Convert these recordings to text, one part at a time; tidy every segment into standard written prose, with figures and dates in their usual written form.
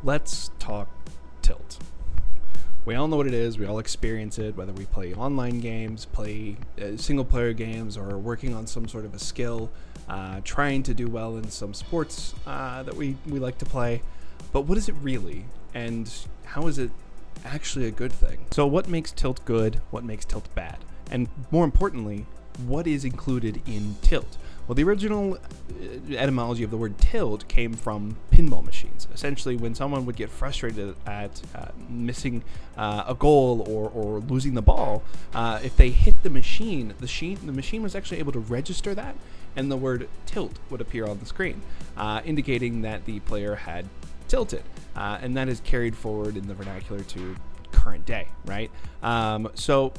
Let's talk tilt. We all know what it is. We all experience it, whether we play online games, play single-player games, or working on some sort of a skill, trying to do well in some sports that we like to play. But what is it really, and how is it actually a good thing? So what makes tilt good? What makes tilt bad? And more importantly, what is included in tilt? Well, the original etymology of the word tilt came from pinball machines. Essentially, when someone would get frustrated at missing a goal or losing the ball, if they hit the machine was actually able to register that, and the word tilt would appear on the screen, indicating that the player had tilted. And that is carried forward in the vernacular to current day, right? So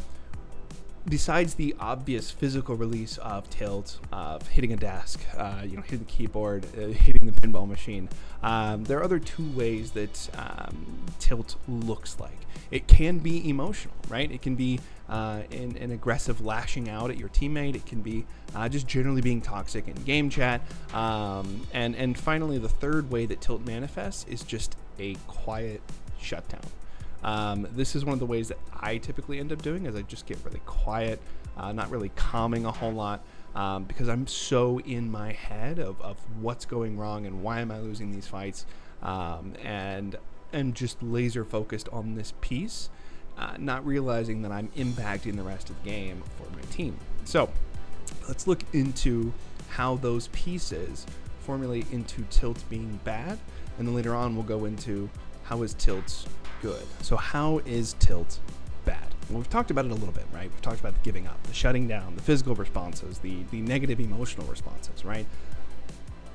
besides the obvious physical release of tilt, of hitting a desk, hitting the keyboard, hitting the pinball machine, there are other two ways that tilt looks like. It can be emotional, right? It can be an aggressive lashing out at your teammate. It can be just generally being toxic in game chat. And finally, the third way that tilt manifests is just a quiet shutdown. This is one of the ways that I typically end up doing, is I just get really quiet, not really calming a whole lot, because I'm so in my head of what's going wrong and why am I losing these fights, and just laser focused on this piece, not realizing that I'm impacting the rest of the game for my team. So let's look into how those pieces formulate into tilt being bad, and then later on we'll go into how is tilt good. So how is tilt bad? Well, we've talked about it a little bit, right? We've talked about the giving up, the shutting down, the physical responses, the negative emotional responses, right?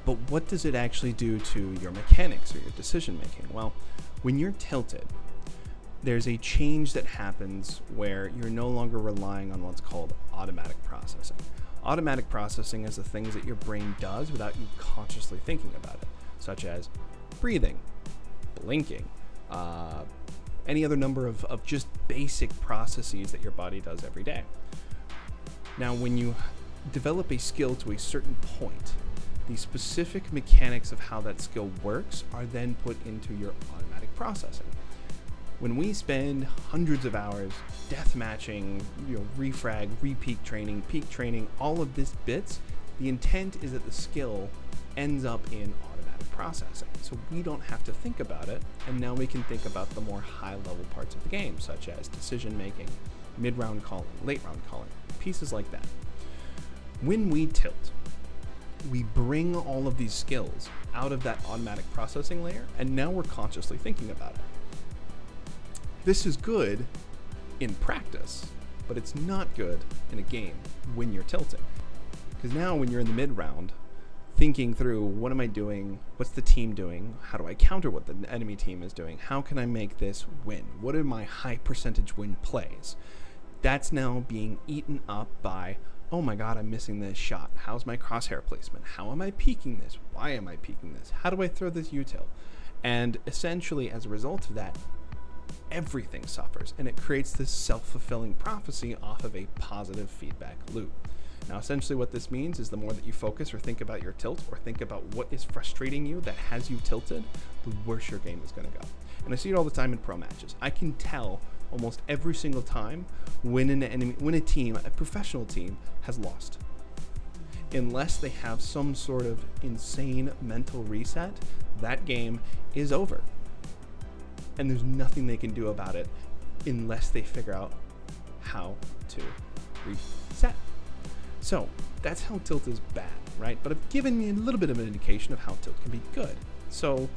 But what does it actually do to your mechanics or your decision making? Well, when you're tilted, there's a change that happens where you're no longer relying on what's called automatic processing. Automatic processing is the things that your brain does without you consciously thinking about it, such as breathing, blinking, any other number of just basic processes that your body does every day. Now, when you develop a skill to a certain point, the specific mechanics of how that skill works are then put into your automatic processing. When we spend hundreds of hours death matching, refrag, repeat training, peak training, all of this bits, the intent is that the skill ends up in automatic processing. So we don't have to think about it, and now we can think about the more high-level parts of the game, such as decision-making, mid-round calling, late-round calling, pieces like that. When we tilt, we bring all of these skills out of that automatic processing layer, and now we're consciously thinking about it. This is good in practice, but it's not good in a game when you're tilting. Because now when you're in the mid-round, thinking through, what am I doing? What's the team doing? How do I counter what the enemy team is doing? How can I make this win? What are my high percentage win plays? That's now being eaten up by, oh my God, I'm missing this shot. How's my crosshair placement? How am I peeking this? Why am I peeking this? How do I throw this util? And essentially, as a result of that, everything suffers, and it creates this self-fulfilling prophecy off of a positive feedback loop. Now, essentially what this means is the more that you focus or think about your tilt or think about what is frustrating you that has you tilted, the worse your game is going to go. And I see it all the time in pro matches. I can tell almost every single time when a team, a professional team, has lost. Unless they have some sort of insane mental reset, that game is over. And there's nothing they can do about it unless they figure out how to reset. So that's how tilt is bad, right? But I've given you a little bit of an indication of how tilt can be good. So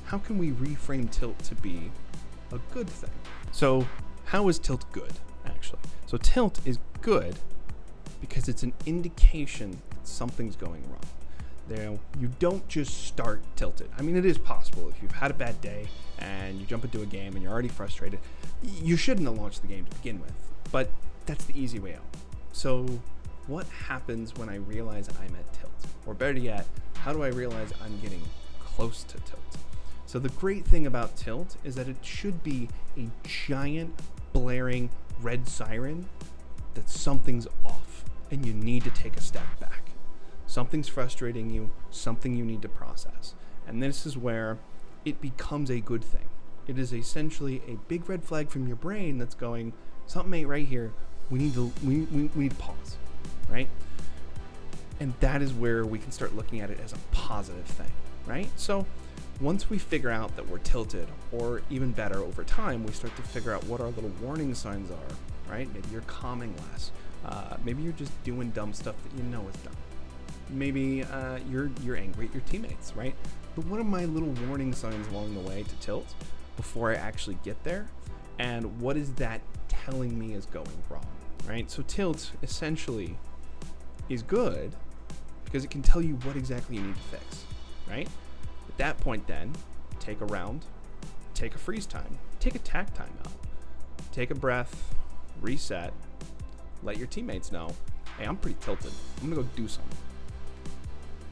how can we reframe tilt to be a good thing? So how is tilt good, actually? So tilt is good because it's an indication that something's going wrong. You don't just start tilted. I mean, it is possible if you've had a bad day and you jump into a game and you're already frustrated. You shouldn't have launched the game to begin with, but that's the easy way out. So what happens when I realize I'm at tilt? Or better yet, how do I realize I'm getting close to tilt? So the great thing about tilt is that it should be a giant blaring red siren that something's off and you need to take a step back. Something's frustrating you, something you need to process. And this is where it becomes a good thing. It is essentially a big red flag from your brain that's going, something ain't right here. We need to pause, right? And that is where we can start looking at it as a positive thing, right? So once we figure out that we're tilted, or even better, over time, we start to figure out what our little warning signs are, right? Maybe you're calming less. Maybe you're just doing dumb stuff that you know is dumb. Maybe you're angry at your teammates, right? But what are my little warning signs along the way to tilt before I actually get there? And what is that telling me is going wrong, right? So tilt essentially is good because it can tell you what exactly you need to fix, right? At that point then, take a round, take a freeze time, take a tack timeout, take a breath, reset, let your teammates know, hey, I'm pretty tilted. I'm gonna go do something.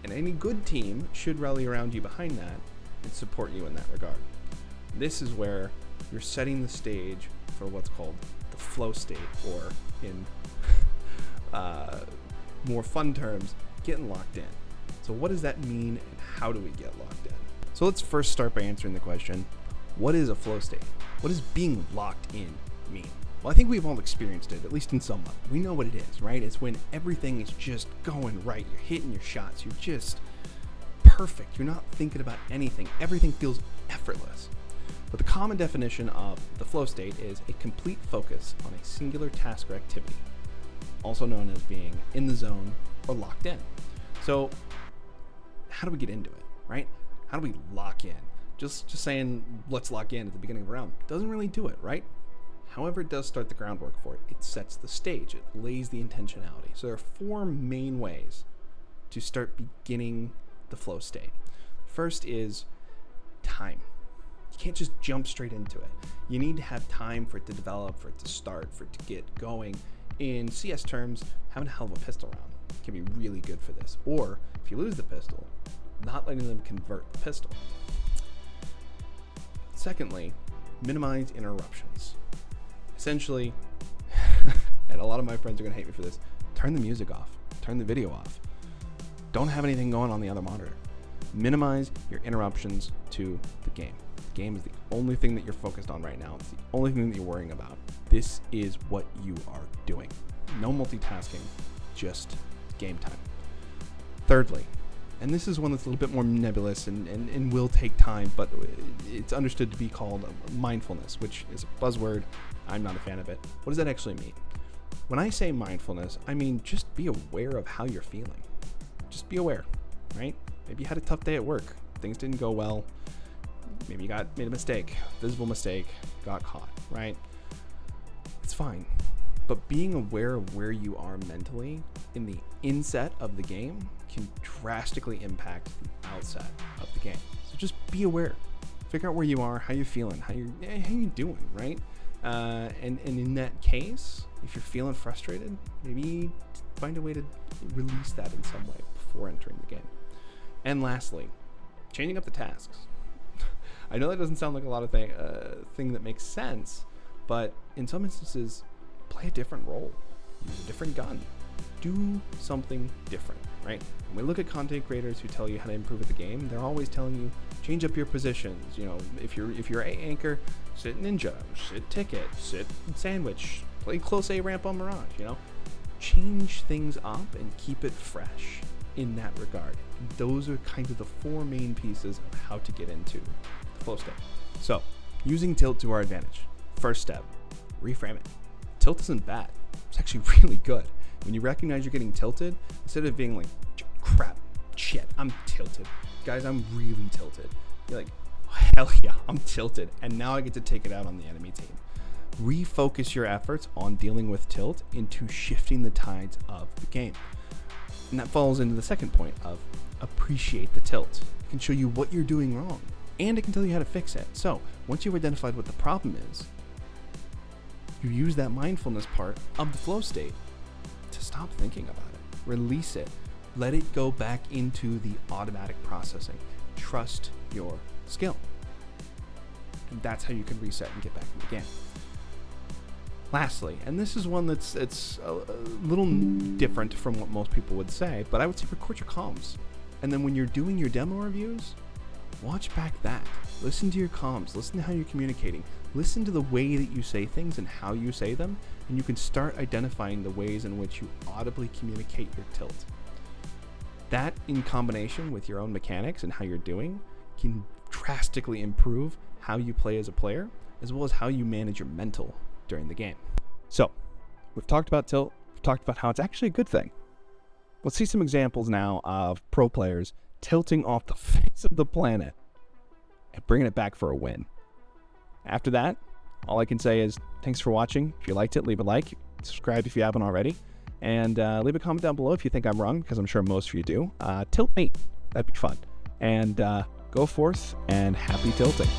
And any good team should rally around you behind that and support you in that regard. This is where you're setting the stage for what's called the flow state, or in more fun terms, getting locked in. So what does that mean, and how do we get locked in? So let's first start by answering the question, what is a flow state? What does being locked in mean? Well, I think we've all experienced it, at least in some level. We know what it is, right? It's when everything is just going right. You're hitting your shots. You're just perfect. You're not thinking about anything. Everything feels effortless. But the common definition of the flow state is a complete focus on a singular task or activity, also known as being in the zone or locked in. So how do we get into it, right? How do we lock in? Just saying, let's lock in at the beginning of a round doesn't really do it, right? However, it does start the groundwork for it. It sets the stage. It lays the intentionality. So there are four main ways to start beginning the flow state. First is time. You can't just jump straight into it. You need to have time for it to develop, for it to start, for it to get going. In CS terms, having a hell of a pistol round can be really good for this. Or if you lose the pistol, not letting them convert the pistol. Secondly, minimize interruptions. Essentially, and a lot of my friends are going to hate me for this, turn the music off, turn the video off. Don't have anything going on the other monitor. Minimize your interruptions to the game. The game is the only thing that you're focused on right now. It's the only thing that you're worrying about. This is what you are doing. No multitasking, just game time. Thirdly, and this is one that's a little bit more nebulous and will take time, but it's understood to be called mindfulness, which is a buzzword. I'm not a fan of it. What does that actually mean? When I say mindfulness, I mean just be aware of how you're feeling. Just be aware, right? Maybe you had a tough day at work. Things didn't go well. Maybe you made a mistake, visible mistake, got caught, right? It's fine. But being aware of where you are mentally in the inset of the game can drastically impact the outset of the game. So just be aware. Figure out where you are, how you're feeling, how you doing, right? And in that case, if you're feeling frustrated, maybe find a way to release that in some way before entering the game. And lastly, changing up the tasks. I know that doesn't sound like a lot of thing that makes sense, but in some instances, play a different role, use a different gun, do something different, right? When we look at content creators who tell you how to improve at the game, they're always telling you, change up your positions. You know, if you're A anchor, sit ninja, sit ticket, sit sandwich, play close A ramp on Mirage, you know? Change things up and keep it fresh in that regard. Those are kind of the four main pieces of how to get into the flow state. So, using tilt to our advantage. First step, reframe it. Tilt isn't bad. It's actually really good. When you recognize you're getting tilted, instead of being like, crap, shit, I'm tilted. Guys, I'm really tilted. You're like, oh, hell yeah, I'm tilted. And now I get to take it out on the enemy team. Refocus your efforts on dealing with tilt into shifting the tides of the game. And that falls into the second point of appreciate the tilt. It can show you what you're doing wrong, and it can tell you how to fix it. So once you've identified what the problem is, you use that mindfulness part of the flow state to stop thinking about it. Release it. Let it go back into the automatic processing. Trust your skill. And that's how you can reset and get back in the game. Lastly, and this is one that's a little different from what most people would say, but I would say record your comms. And then when you're doing your demo reviews, watch back that. Listen to your comms, listen to how you're communicating, listen to the way that you say things and how you say them, and you can start identifying the ways in which you audibly communicate your tilt. That, in combination with your own mechanics and how you're doing, can drastically improve how you play as a player, as well as how you manage your mental during the game. So, we've talked about tilt, we've talked about how it's actually a good thing. Let's see some examples now of pro players tilting off the face of the planet and bringing it back for a win. After that, all I can say is thanks for watching. If you liked it, leave a like, subscribe if you haven't already, and leave a comment down below if you think I'm wrong, because I'm sure most of you do. Tilt me, that'd be fun. And go forth and happy tilting.